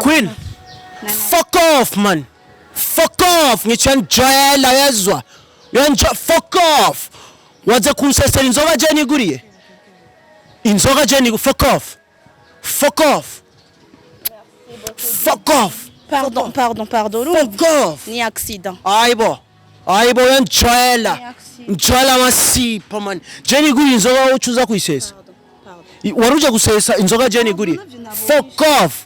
Queen. Fuck off, man. Fuck off. Ngichenjela yezwa. Fuck off. Waza kunsesela inzoga je niguriye. Inzoga je nigu fuck off. Fuck off. Fuck off. Pardon. Fuck off. Ni accident. Aibo njwela masipa man. Je niguriye inzoga ucuza kuyisesa. Waruja gusesa inzoga je niguriye. Fuck off.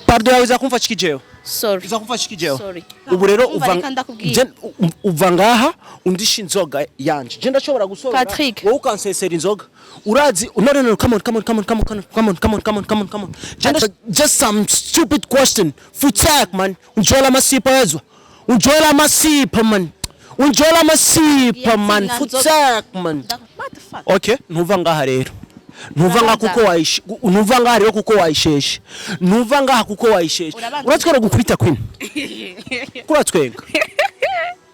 Pardon yawe zakumfa chikijeo. Sorry. Zakumfa chikijeo. Ubu rero uva ngaha undisha inzoga yanje. Je ndashobora gusorora. Patrick. Wowe ukansesera inzoga. Urazi no come on. Just some stupid question. Futak man. Unjola masipa yazwa. Unjola masipa man. Futak man. What the fuck? Okay, ntuva ngaha rero. Ntuva ngaha rero kuko wayisheshe. Ntuva ngaha kuko wayisheshe. Uratwara gukubita Queen. Kuratwenga.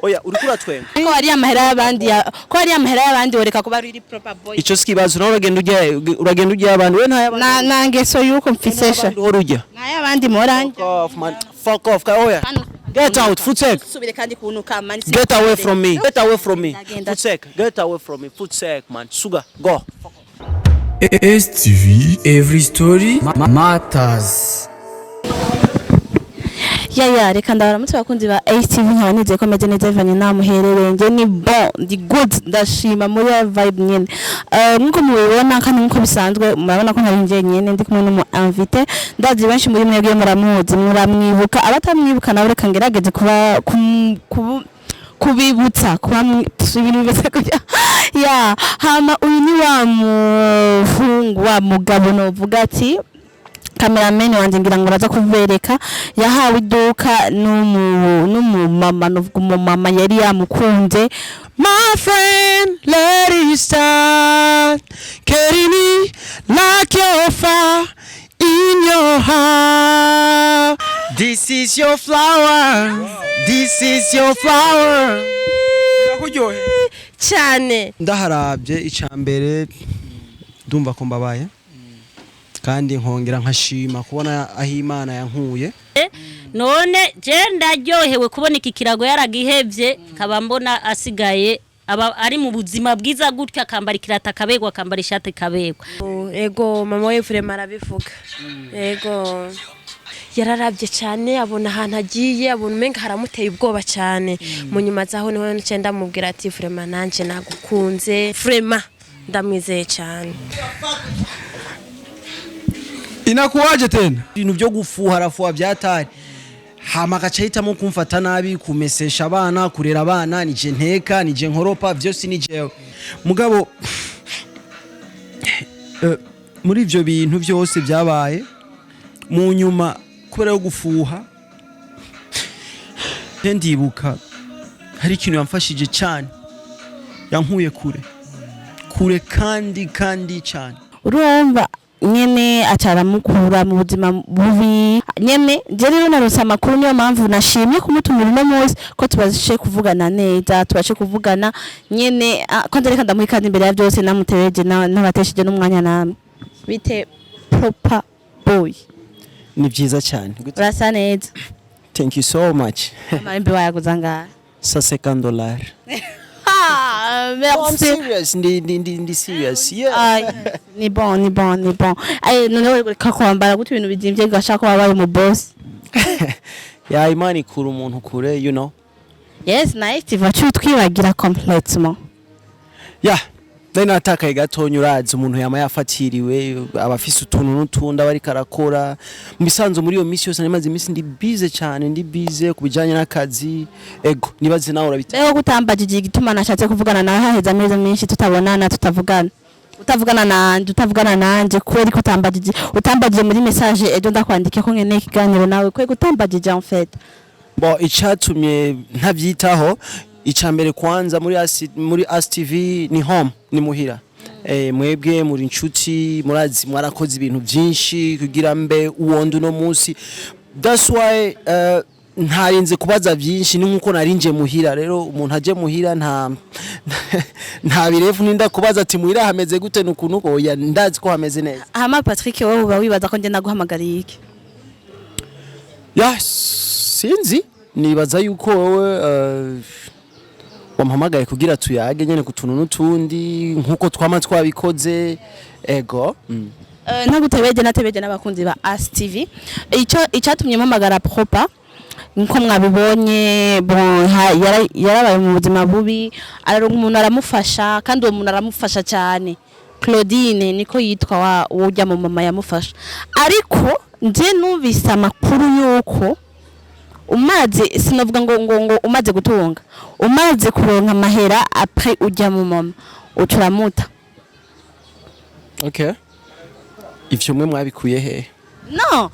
Oya, uri kuratwenga. Ko ari amahera y'abandi woreka kuba ari proper boy. Ico skibazo no uragenda ujya abantu we ntaya nangeso yuko mfisesha. Urujya. Ntaya abandi moranje. Fuck off, oya. Get out, Futsek. Subire kandi kunuka man. Get away from me. Futsek, get away from me. Futsek man. Suga, go. STV, every story matters. Ya reka ndabaramutse bakunzi ba STV nkabaneze ko meze neza ivanye namuherereye nje ni bon ndi good ndashima muri vibe nyene nkuko mubibona kandi nkuko bisanzwe murabona ko ntari nje nyene ndi kumwe n'umu invité ndazi benshi muri mwebwe muramuzi muramwibuka abatamwibuka nawe reka ngerageze kuba kubibutsa kuba ibintu bimeze kujya ya hama uyu ni wa muhungu wa mugabo novuga ati cameraman wanje ngira ngo raza kuvereka yahawe iduka n'umumama novuga umumama yari yamukunze. My friend, let it start. Carry me like your fire in your heart. This is your flower. Kuryohe cyane. Ndaharabye icambere ndumva ko mbabaye. Kandi nkongera nkashima kubona aho Imana yankuye. None je ndaryohewe kubona iki kirago yaragihevye kaba mbona asigaye aba ari mu buzima bwiza gutya akambara kirata kabegwa akambara ishati kabegwa. Ego mama we vraiment arabivuga. Ego yararabye cyane abona ahantu agiye abona umenga haramuteye ubwoba cyane. Mu nyuma zaho niho ncenda mubwira ati vraiment nanje nagukunze vraiment ndamwizeye cyane. Inakuwaje tena ibintu byo gufuharafuha byatari hama gacahitamo kumfata nabi kumesesha abana kurera abana nije nteka nije nkoropa byose nijewe mugabo muri ivyo bintu byose byabaye mu nyuma kubera yo gufuha ndibuka hari ikintu yamfashije cyane yankuye kure kandi cyane Urumva nyene acaramukura mu buzima bubi nyene je rero narose amakuru niyo mpamvu nashimye kumutumira no munsi ko tubashe kuvugana neza tubashe kuvugana nyene ko ndareka ndamuhikana imbere ya byose namutereje n'abatesheje n'umwanya namwe bite proper boy ni byiza cyane urasa neza. Thank you so much. Mambe wayaguza ngara $50. Merci. I'm serious. Ndi serious. Yeah. Ni bon. None ureka kwambara gute ibintu bizimvye gashaka ko wabaye mu boss. Ya Imana ikura umuntu kure, you know. Yes, nice. Vachu twibagira complètement. Yeah. Then ataka igatonyo urazi umuntu yama yafatiriwe abafise utuntu n'utunda bari karakora mbisanzo muri iyo misi yose namaze imisi ndi busy cyane ndi busy kubijanye n'akazi ego nibaze nawe urabita Leo gutambajije igituma nashatse kuvugana nawe haheza amezi menshi tutabonana utavugana nanje kweri utambajije muri message ejo ndakwandike ko nkene ikiganiro nawe kweri utambajije en fait bon icatumye ntavyitaho icambere kwanza muri ASTV ni home ni muhira mwebwe muri inshuti murazi mwarakoze ibintu byinshi kugira mbe uwondo no munsi that's why ntarinze kubaza byinshi ni nkuko narinje muhira rero umuntu aje muhira nta birefu ninda kubaza ati muhira hameze gute nukuntu oya ndazi ko hameze neza. Hama Patrick wowe uba wibaza ko nje naguhamagariye iki? Ya sinzi nibaza yuko wowe wamuhamagaye kugira tuyage nyene kutuntu n'utundi nkuko twama twabikoze ego. Nagutebeje natebeje n'abakunzi ba As TV icyatumye mpamagara propa nko mwabibonye bon yarabaye mu buzima bubi araronka umuntu aramufasha kandi uwo muntu aramufasha cyane. Claudine niko yitwa wujya mu mama yamufasha ariko nje numvise amakuru yuko umaze sinavuga ngo umaze gutunga umaze kuronka amahera après ujya mu mama uturamuta. Okay. Ivyo mwe mwabikuye he? No,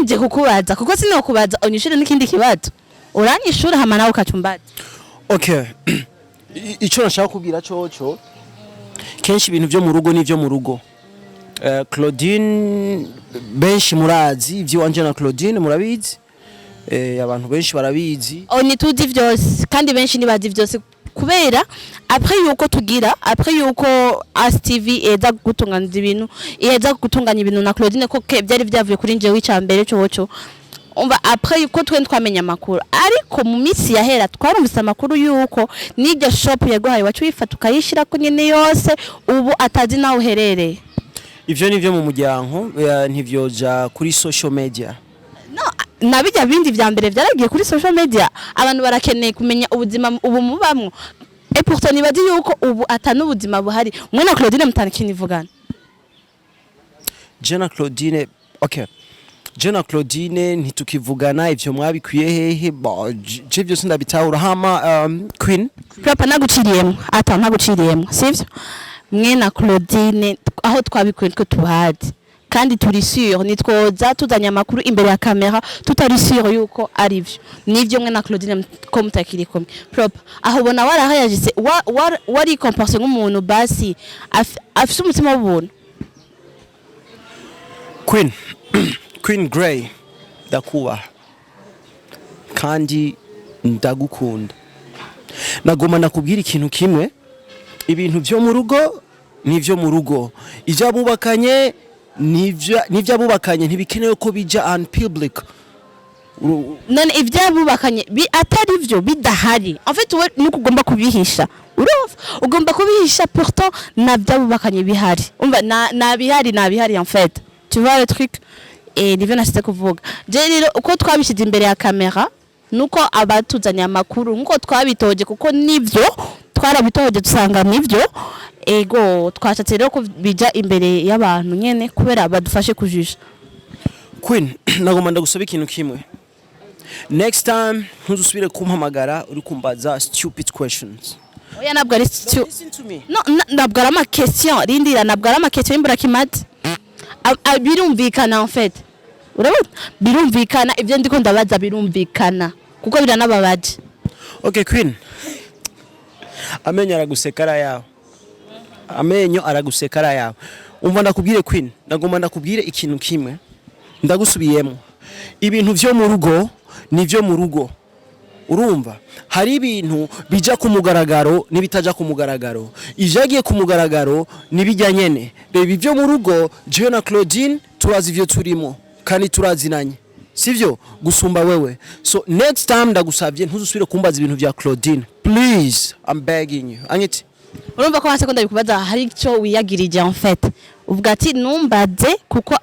nje kukubaza kuko sinokubaza onyishire n'ikindi kibazo. Uranyishura hama nawe ukacumbaza. Okay. Ico nashaka kubwira coco kenshi ibintu byo mu rugo n'ivyo mu rugo. Claudine benshi murazi ivyo wanje na Claudine murabizi. Abantu benshi barabizi. Oni tuzi vyose kandi benshi nibazi vyose kubera après yuko As TV eza gutunganya ibintu na Claudine ko byari byavuye kuri nje w'icambere cyoco umva après yuko twamenya makuru ariko mu misi yahera twarumvise amakuru yuko n'iryo shop yaguhaye wacu wifata ukayishira ko nyene yose ubu atazi nawe uherereye. Ivyo nivyo mu muryango ntivyoja kuri social media. No nabijya bindi vya mbere byaragiye kuri social media abantu barakeneye kumenya ubuzima ubu mubamwo et pourtant nibazi yuko ubu atanu ubuzima buhari mwe na Claudine mutanikini vugana. Jena Claudine okay Jena Claudine ntitukivugana ivyo mwabikwiye hehe je byose ndabitahura hama Queen Papa naguciriyemo sivyo mwe na Claudine aho twabikuye twe tuhadi kandi turi sûr nitwoza tuzanya amakuru imbere ya kamera tutari sûr yuko arivyo nivyo mwe na Claudine ko mutakiri komwe prop aho bona warahayagise wari comporter nk'umuntu basi afise umutima w'ubuntu. Queen Gray ndakuba kandi ndagukunda nagoma nakubwira ikintu kimwe ibintu byo mu rugo nivyo mu rugo ijabubakanye nivyo abubakanye ntibikenewe ko bija on public. None ivyabubakanye atari vyo bidahari en fait we nukugomba kubihisha ugomba kubihisha pourtant navyabubakanye bihari umva na bihari en fait tu vois le truc et nivyo nashite kuvuga je rero uko twabishize imbere ya kamera nuko abatuzanya amakuru nkuko twabitoje kuko nivyo twarabitoje dusanga nivyo ego twashatse rero ko bija imbere y'abantu nyene kubera badufashe kujisha. Queen nagomba ndagusaba ikintu kimwe next time ntuzusubire kumpamagara uri kumbaza stupid questions. Oya nabwo ari no nabwo ari question rindira nabwo ari question imbura kimati birumvikana en fait urabona birumvikana ivyo ndiko ndabaza birumvikana kuko biranababaje. Okay Queen amenyo aragusekara yawe umva ndakubwire Queen nagomba ndakubwire ikintu kimwe ndagusubiyemo ibintu vyo mu rugo nivyo mu rugo urumva hari ibintu bija ku mugaragaro nibitaja ku mugaragaro ijagiye ku mugaragaro nibijya nyene reba ivyo mu rugo je na Claudine turazi ivyo turimo kandi turazinanye sivyo gusumba wewe so next time ndagusabye ntuzusubire kumbaza ibintu vya Claudine please I'm begging you anyiti. Urumva ko amasekonda bikubaza hari icyo wiyagirije en fait uvuga ati numbaze kuko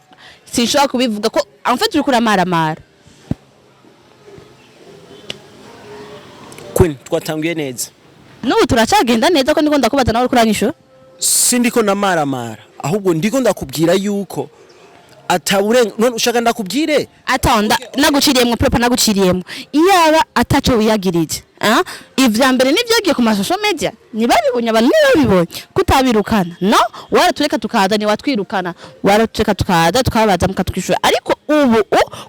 sinshobora kubivuga ko en fait uri kuramaramara. Queen twatanguye neza n'ubu turacagenda neza ko ndiko ndakubaza nawe kuranyisho sindiko namaramara ahubwo ndiko ndakubwira yuko ataburenga none ushaka ndakubwire atonda naguciriyemo propa naguciriyemo iyaba ataco wiyagirije ivya mbere nivyagiye ku social media nibabibonye abantu nibabibonye kutabirukana no waratureka tukaza ni watwirukana waratureka tukaza tukabaza mukatwishura ariko ubu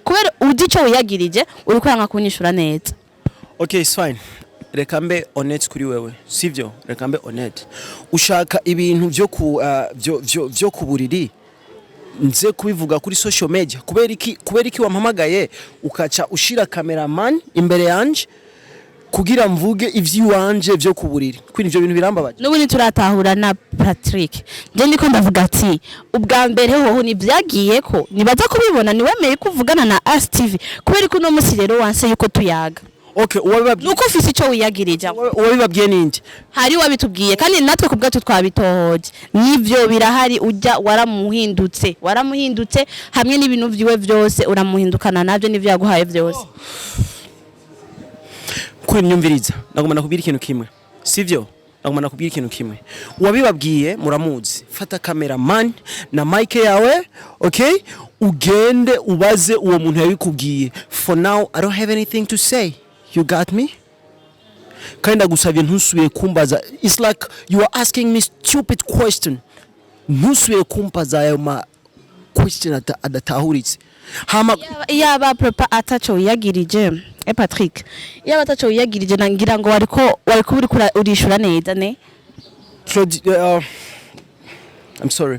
kubera udico wiyagirije uri kwanga kunyishura neza. Okay it's fine reka mbe honest kuri wewe sivyo reka mbe honest ushaka ibintu vyo ku vyo kuburiri nze kubivuga kuri social media kubera iki wampamagaye ukaca ushira cameraman imbere yanje kugira mvuge ivy'iwanje vyo kuburiri kwini ivyo bintu birambabaje n'ubu turatahura na Patrick nje ndiko ndavuga ati ubwa mbere hoho ni byagiye ko nibaza kubibona ni wemeye kuvugana na As TV kubera ko no musi rero wanse yuko tuyaga. Okay, uwabibabwiye nuko ufise ico wiyagirija uwabibabwiye ninde hari wabitubwiye kandi natwe kubwato twabitohoje nivyo birahari ujya waramuhindutse hamwe n'ibintu vyiwe vyose uramuhindukana navyo nivyo yaguhaye vyose. Kwenyumviriza nagomba nakubwira ikintu kimwe sivyo nagomba nakubwira ikintu kimwe wabibabwiye muramuzi fata cameraman na mic yawe okay ugende ubaze uwo muntu yabikubwiye for now I don't have anything to say. You got me? Kinda gusabye ntusubiye kumbaza. It's like you are asking me stupid question. Ntusubiye kumbaza ayo ma question adatahuritse. Hama yaba papa atacho yagirije Patrick. Yaba atacho yagirije nangira ngo wariko urishura neza ne. I'm sorry.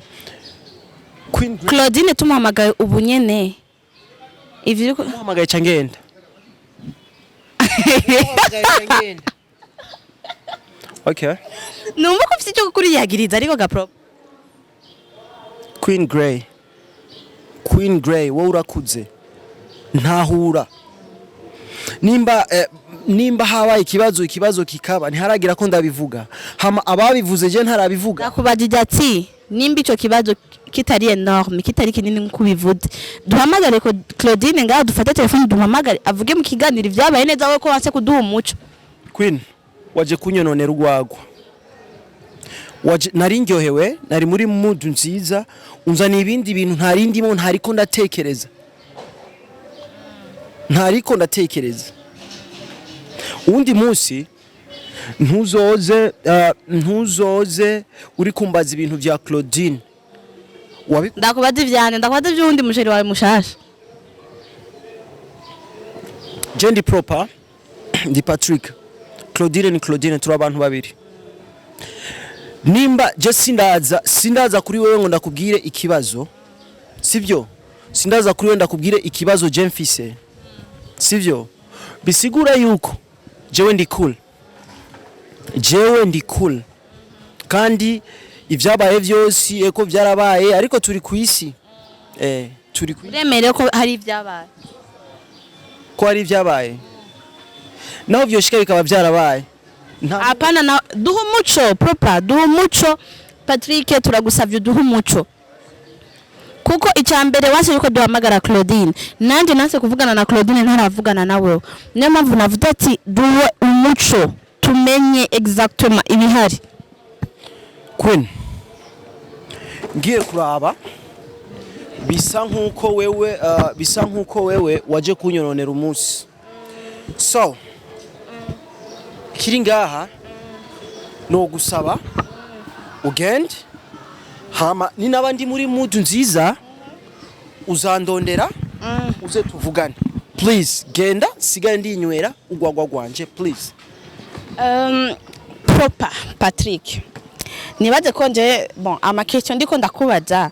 Claudine tumuhamagaye ubunyene. Ivyo tumuhamagaye cyangenda. Okay. Numva ko ufite cyo kuri yagiriza ariko gapro. Queen Gray wowe urakuze ntahura nimba habaye ikibazo kikaba ntiharagira ko ndabivuga hama ababivuze je ntarabivuga nakubajije ati nimba ico kibazo kitari enorme kitari kinini nkubivuze duhamagare ko Claudine ngaho dufate telefone duhamagare avuge mu kiganiro ivyabaye neza we ko wanse kuduha umuco. Queen waje kunyononera urwagwa nari ndyohewe nari muri mood nziza unzana ibindi bintu ntarindimo ntariko ndatekereza undi munsi ntuzoze uri kumbaza ibintu vya Claudine ndakubaza ivy'undi musheri wawe mushasha je ndi proper ndi Patrick Claudine ni Claudine turi abantu babiri nimba je sindaza kuri wewe ngo ndakubwire ikibazo sivyo sindaza kuri wewe ndakubwire ikibazo je mfise sivyo bisigura yuko jewe ndi cool kandi ivyabaye vyose eko vyarabaye ariko turi kwisi turi uremere ko hari ivyabaye naho vyoshika bikaba vyarabaye apana na duha umuco proper duha umuco Patrick turagusavye duha umuco kuko icyambere wase yuko duhamagara Claudine nanje nanse kuvugana na Claudine ntaravugana nawe niyo mpamvu navuga ati duwe umuco tumenye exactement ibihari. Queen ngiye kuraba bisa nkuko wewe waje kunyononera umunsi so kiri ngaha no gusaba ugende hama ni nabandi muri mood nziza uzandondera uze tuvugane please genda sigaye ndinywera ugwagwa gwanje please. Proper Patrick nibaze ko nje bon ama question ndiko ndakubaza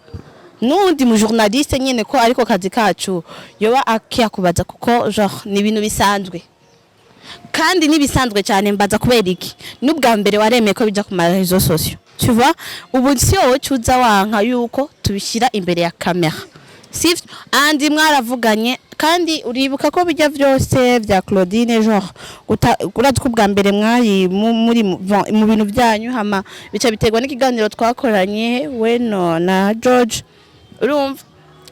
nundi mu journaliste nyene ko ariko kazi kacu yoba akiyakubaza kuko genre ni ibintu bisanzwe kandi nibisanzwe cyane mbaza kubera iki n'ubwa mbere waremeye ko bija ku marezo sociaux tu vois ubu sio cyuza wanka yuko tubishira imbere ya kamera sivyo andi mwaravuganye kandi uribuka ko bijya vyose vya Claudine genre urazi ko ubwa mbere mwari muri mu bintu byanyu hama bica biterwa n'ikiganiro twakoranye we no na George urumva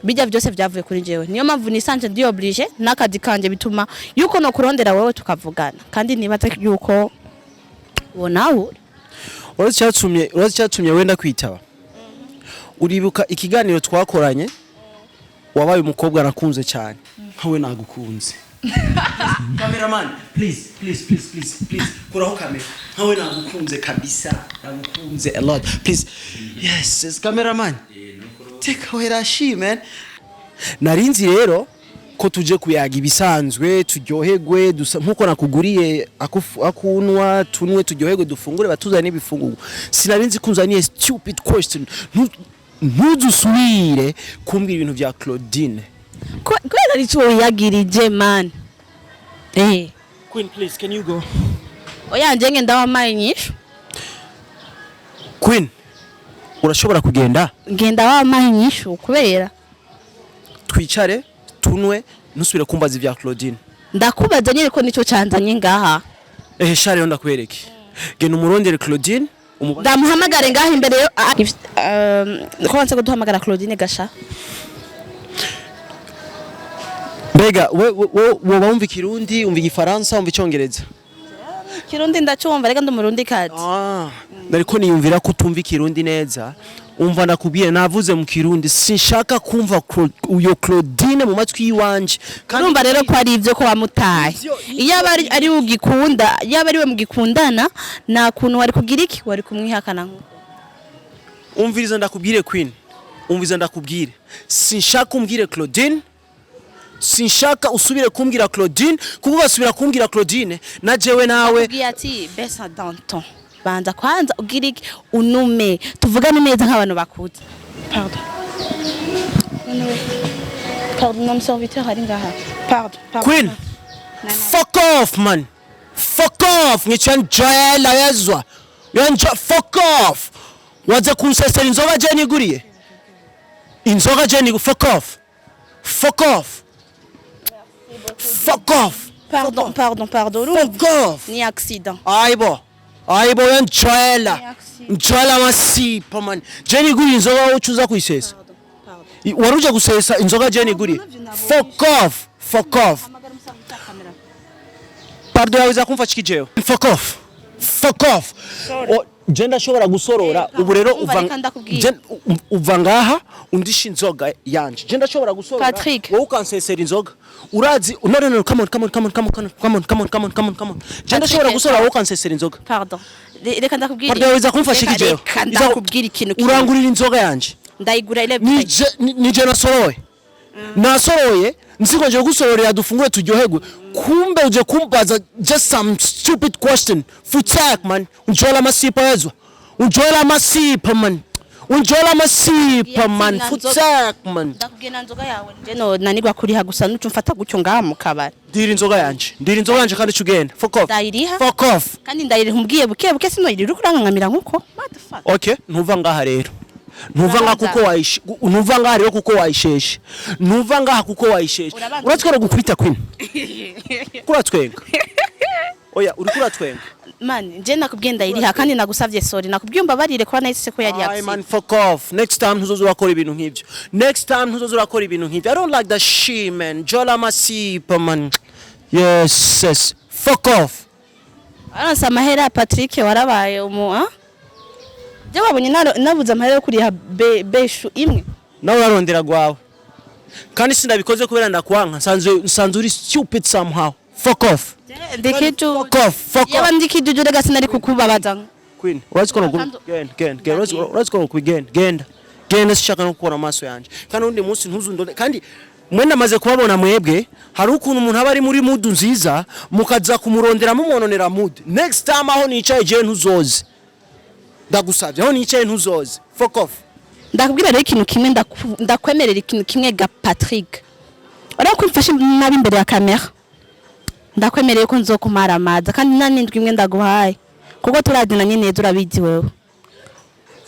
bijya vyose vyavuye kuri jewe niyo mpamvu nisanje ndi oblige nakadi kanje bituma yuko no kurondera wewe tukavugana kandi nibaza yuko wonawo urazi wenda kwitaba uribuka ikiganiro twakoranye wabaye umukobwa nakunze cyane nkawe nagukunze cameraman please kuraho kamera nkawe nagukunze kabisa nagukunze a lot please yes cameraman take away that shit man narinzi rero ko tuje kuyaga ibisanzwe turyoherwe nkuko nakuguriye akunwa tunwe turyoherwe dufungure batuzane ibifungurwa sinarinzi kunzaniye stupid question ntuzusubire kumbwira ibintu bya Claudine. Kwera arico yagirije man. Queen, please, can you go? Oya njenge ndawamaye nyisho. Queen, urashobora kugenda? Ngenda wamaye nyisho kubera. Twicare, tunwe, ntusubire kumbaza ibya Claudine. Ndakubaza nyine ko nico canzanye ngaha. Shari yo ndakwereke. Genda umurondere Claudine. Ndamuhamagare ngaha imbere yo ko wanse kuduhamagara Claudine gasha. Bega woba wumva Kirundi, umva Igifaransa, umva Icyongereza? Kirundi ndacumva rega ndumurundi kati. Nariko niyumvira ko utumva Kirundi neza. Umva ndakubwiye navuze mu Kirundi sinshaka kumva uyo Claudine mu matwi yiwanje. Urumva rero ko ari ivyo ko wamutaye. Iyo ari ugikunda, yaba ari we mugikundana na kuntu wari kugira iki wari kumwihakana nko. Umviriza ndakubwire Queen. Umviriza ndakubwire. Sinshaka umbwire Claudine. Sinshaka usubire kumbwira Claudine kuko basubira kumbwira Claudine na jewe nawe. Ugiye ati besa danton. Banza kwanza ugira iki unume tuvugane neza nk'abantu bakuze. Pardon. Pardon, mon serviteur ari ngaha. Pardon. Queen. Fuck off man. Fuck off. Ngichanjela yezwa. Fuck off. Waza kunsesera inzoga je niguriye. Inzoga je nigu fuck off. Fuck off. Fuck off. Pardon. Fuck off. Ni accident. Aibo njwela masipa man. Je niguriye inzoga ucuza kuyisesa. Waruje gusesa inzoga je niguriye. Fuck off. Pardon yawe zakumfa chikijeo. Fuck off. Jenda shobora gusorora ubu rero uva ngaha undisha inzoga yanje. Jenda shobora gusorora wowe ukansesera inzoga. Urazi no come on. Jenda shobora gusorora wowe ukansesera inzoga. Pardon. Reka ndakubwira. Pardon yawe zakumfa chikijeo. Ndakubwira ikintu. Urangurira inzoga yanje. Ndayigura ile nije nasoroye nziko nje gusororera dufungure turyoherwe kumbe uje kumbaza just some stupid question futak man unjola masipa yezwa unjola masipa man futak man. Ndakugena nzoga yawe nje nanigwa kuriha gusa nucu mfata gucyo ngaha Mukabare. Ndira inzoga yanje kandi cugenda fuck off kandi ndayiriha umbwiye buke sino iri rukurangamira nkuko motherfucker. Okay ntuva ngaha rero ntuva ngaha rero kuko wayisheshe ntuva ngaha kuko wayisheshe uratwara gukubita Queen kuratwenga oya uri kuratwenga man nje nakubwiye ndayiriha kandi nagusavye sorry nakubwiye umbabarire ko nahise ko yari yaksi. Man fuck off next time ntuzoza urakora ibintu nk'ibyo. I don't like that shit man. Jola masipa man. Yes fuck off. Aransa mahera Patrick warabaye Je wabonye nabuze amahera yo kuriha beshu imwe. Nawe urarondera gwawe. Kandi sinabikoze kubera ndakwanka nsanze uri stupid somehow. Fuck off. Fuck off. Yaba ndikijuje rega sinari kukubabaza. Queen, let's go genda sishaka no gukora amaso yanje. Kandi undi munsi ntuzundone kandi mwenda maze kubabona mwebwe hari ukuntu umuntu aba ari muri mood nziza mukaza kumurondera mumononera mood. Next time aho nicaye je ntuzoze. Ndagusavye aho nicaye ntuzoze. Fuck off. Ndakubwira rero ikintu kimwe ndakwemerera ikintu kimwe ga Patrick. Urako mfashe nabi imbere ya kamera. Ndakwemereye ko nzokumara amaza kandi nanindwi imwe ndaguhaye. Kuko turadina nyine turabizi wewe.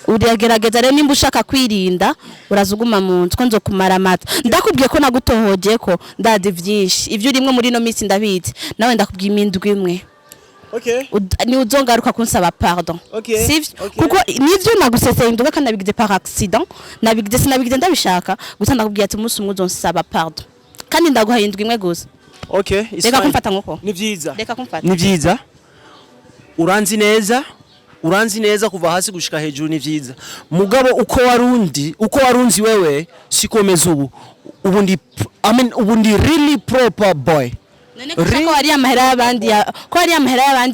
Uragerageza rero nimba ushaka kwirinda urazuguma mu nzu ko nzokumara amaza. Ndakubwiye ko nagutohoje ko ndazi vyinshi. Ivyo urimwe muri no minsi ndabizi. Nawe ndakubwiye imindwi imwe. Okay. Ni uzongaruka kunsaba pardon. Okay. Sivyo kuko nivyo naguseseye indoga kandi nabigize par accident sinabigize ndabishaka gusa ndakubwiye ati umunsi umwe uzonsaba pardon kandi ndaguhaye indwi imwe gusa. Okay, reka kumfata nkoko. Ni vyiza. Reka kumfata. Ni vyiza. Uranzi neza kuva hasi gushika hejuru ni vyiza. Mugabo uko warunzi wewe sikomeza ubu ndi really proper boy. Nene ko ari amahera y'abandi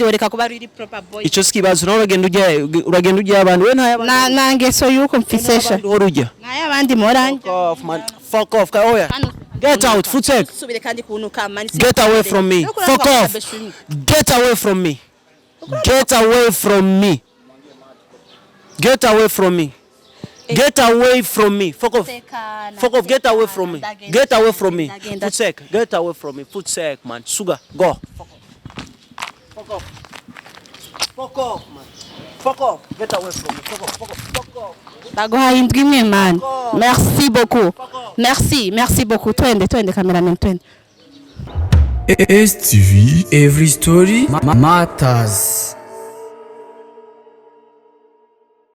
wereka kuba really proper boy. Ico skibazo no uragenda ujya abandi we nta nangeso yuko mfisesha. Na y'abandi moranje. Fuck off oya. Get out futek. Subire kandi kunuka man. Get away from me. Fuck off. Get away from me. Get away from me. Fuck off. Fuck off. Get away from me. Get away from me. Foot sec. Get away from me. Foot sec, man. Sugar. Go. Fuck off. Fuck off, man. Fuck off. Get away from me. Fuck off. Fuck off. Fuck off. Baguha indwi mwe man. Merci beaucoup. Merci beaucoup. Twende cameraman twende. STV, every story matters.